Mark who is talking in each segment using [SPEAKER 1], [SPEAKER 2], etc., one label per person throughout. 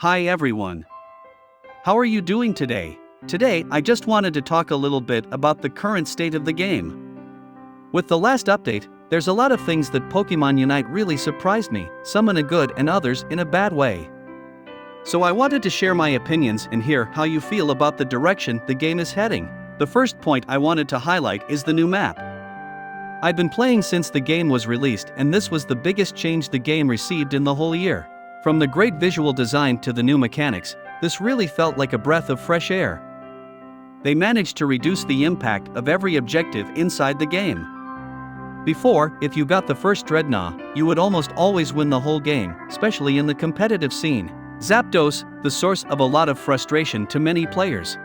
[SPEAKER 1] Hi everyone. How are you doing today? Today, I just wanted to talk a little bit about the current state of the game. With the last update, there's a lot of things that Pokemon Unite really surprised me, some in a good and others in a bad way. So I wanted to share my opinions and hear how you feel about the direction the game is heading. The first point I wanted to highlight is the new map. I've been playing since the game was released, and this was the biggest change the game received in the whole year. From the great visual design to the new mechanics, this really felt like a breath of fresh air. They managed to reduce the impact of every objective inside the game. Before, if you got the first Dreadnought, you would almost always win the whole game, especially in the competitive scene. Zapdos, the source of a lot of frustration to many players.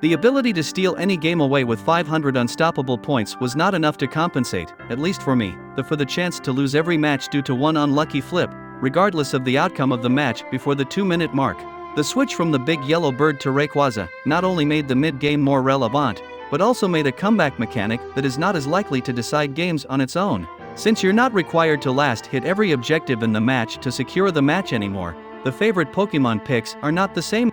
[SPEAKER 1] The ability to steal any game away with 500 unstoppable points was not enough to compensate, at least for me, for the chance to lose every match due to one unlucky flip, regardless of the outcome of the match before the 2-minute mark. The switch from the big yellow bird to Rayquaza not only made the mid-game more relevant, but also made a comeback mechanic that is not as likely to decide games on its own. Since you're not required to hit every objective in the match to secure the match anymore, the favorite Pokemon picks are not the same.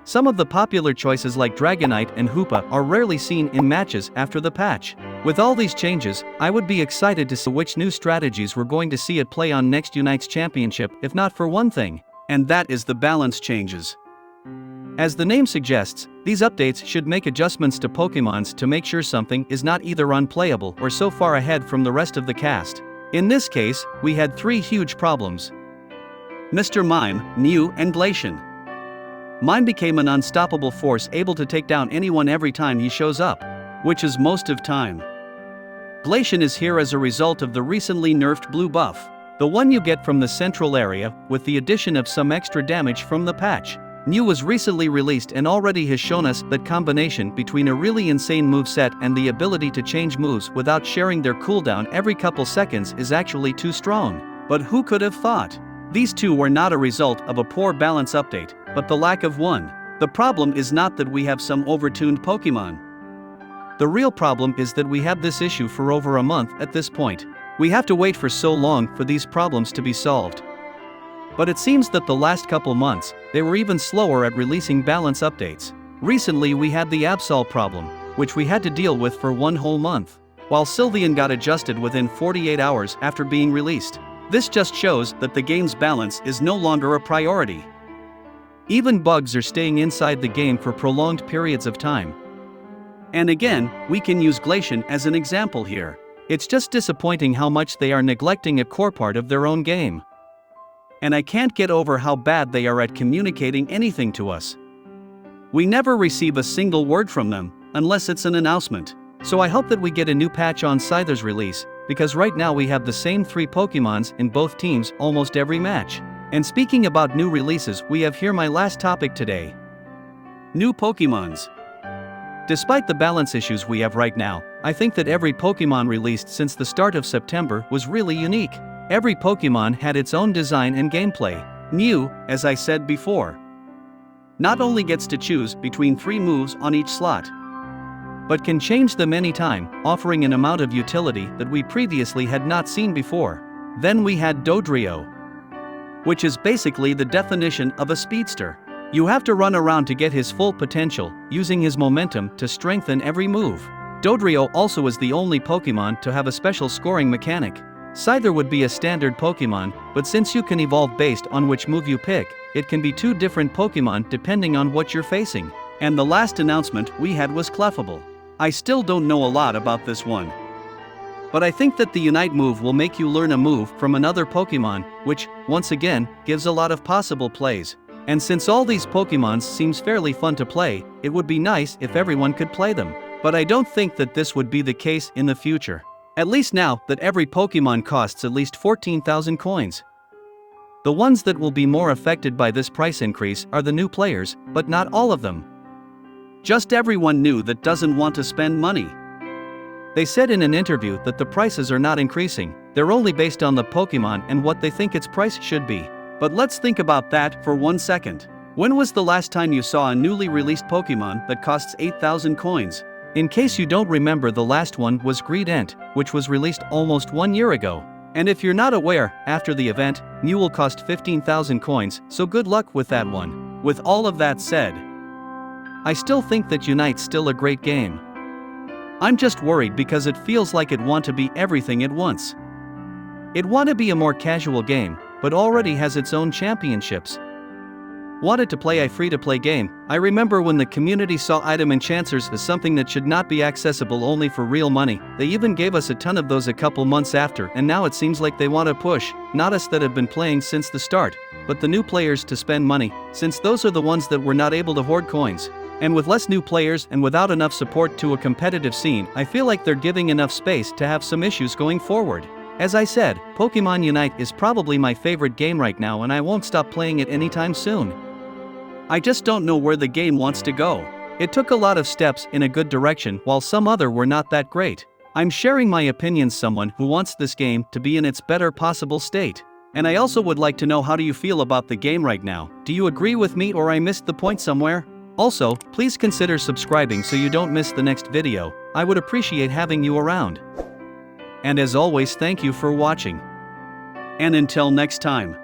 [SPEAKER 1] Some of the popular choices like Dragonite and Hoopa are rarely seen in matches after the patch. With all these changes, I would be excited to see which new strategies we're going to see at play on next Unite's championship, if not for one thing, and that is the balance changes. As the name suggests, these updates should make adjustments to Pokemons to make sure something is not either unplayable or so far ahead from the rest of the cast. In this case, we had three huge problems. Mr. Mime, Mew, and Glaceon. Mime became an unstoppable force able to take down anyone every time he shows up, which is most of time. Glaceon is here as a result of the recently nerfed blue buff, the one you get from the central area, with the addition of some extra damage from the patch. Mew was recently released and already has shown us that combination between a really insane moveset and the ability to change moves without sharing their cooldown every couple seconds is actually too strong. But who could have thought? These two were not a result of a poor balance update, but the lack of one. The problem is not that we have some overtuned Pokemon. The real problem is that we have this issue for over a month at this point. We have to wait for so long for these problems to be solved. But it seems that the last couple months, they were even slower at releasing balance updates. Recently we had the Absol problem, which we had to deal with for one whole month, while Sylveon got adjusted within 48 hours after being released. This just shows that the game's balance is no longer a priority. Even bugs are staying inside the game for prolonged periods of time. And again, we can use Glaceon as an example here. It's just disappointing how much they are neglecting a core part of their own game. And I can't get over how bad they are at communicating anything to us. We never receive a single word from them, unless it's an announcement. So I hope that we get a new patch on Scyther's release, because right now we have the same three Pokemons in both teams almost every match. And speaking about new releases, we have here my last topic today. New Pokemons. Despite the balance issues we have right now, I think that every Pokemon released since the start of September was really unique. Every Pokemon had its own design and gameplay. Mew, as I said before, not only gets to choose between 3 moves on each slot, but can change them anytime, offering an amount of utility that we previously had not seen before. Then we had Dodrio, which is basically the definition of a speedster. You have to run around to get his full potential, using his momentum to strengthen every move. Dodrio also is the only Pokemon to have a special scoring mechanic. Scyther would be a standard Pokemon, but since you can evolve based on which move you pick, it can be 2 different Pokemon depending on what you're facing. And the last announcement we had was Clefable. I still don't know a lot about this one, but I think that the Unite move will make you learn a move from another Pokemon, which, once again, gives a lot of possible plays. And since all these Pokemons seems fairly fun to play, it would be nice if everyone could play them. But I don't think that this would be the case in the future. At least now that every Pokemon costs at least 14,000 coins. The ones that will be more affected by this price increase are the new players, but not all of them. Just everyone new that doesn't want to spend money. They said in an interview that the prices are not increasing, they're only based on the Pokemon and what they think its price should be. But let's think about that for 1 second. When was the last time you saw a newly released Pokemon that costs 8,000 coins? In case you don't remember, the last one was Greedent, which was released almost 1 year ago. And if you're not aware, after the event, Mew will cost 15,000 coins, so good luck with that one. With all of that said, I still think that Unite's still a great game. I'm just worried because it feels like it want to be everything at once. It want to be a more casual game, but already has its own championships. Wanted to play a free-to-play game. I remember when the community saw item enchanters as something that should not be accessible only for real money. They even gave us a ton of those a couple months after, and now it seems like they want to push, not us that have been playing since the start, but the new players to spend money, since those are the ones that were not able to hoard coins. And with less new players and without enough support to a competitive scene, I feel like they're giving enough space to have some issues going forward. As I said, Pokemon Unite is probably my favorite game right now and I won't stop playing it anytime soon. I just don't know where the game wants to go. It took a lot of steps in a good direction while some other were not that great. I'm sharing my opinions someone who wants this game to be in its better possible state. And I also would like to know how do you feel about the game right now? Do you agree with me or I missed the point somewhere? Also, please consider subscribing so you don't miss the next video. I would appreciate having you around. And as always, thank you for watching. And until next time.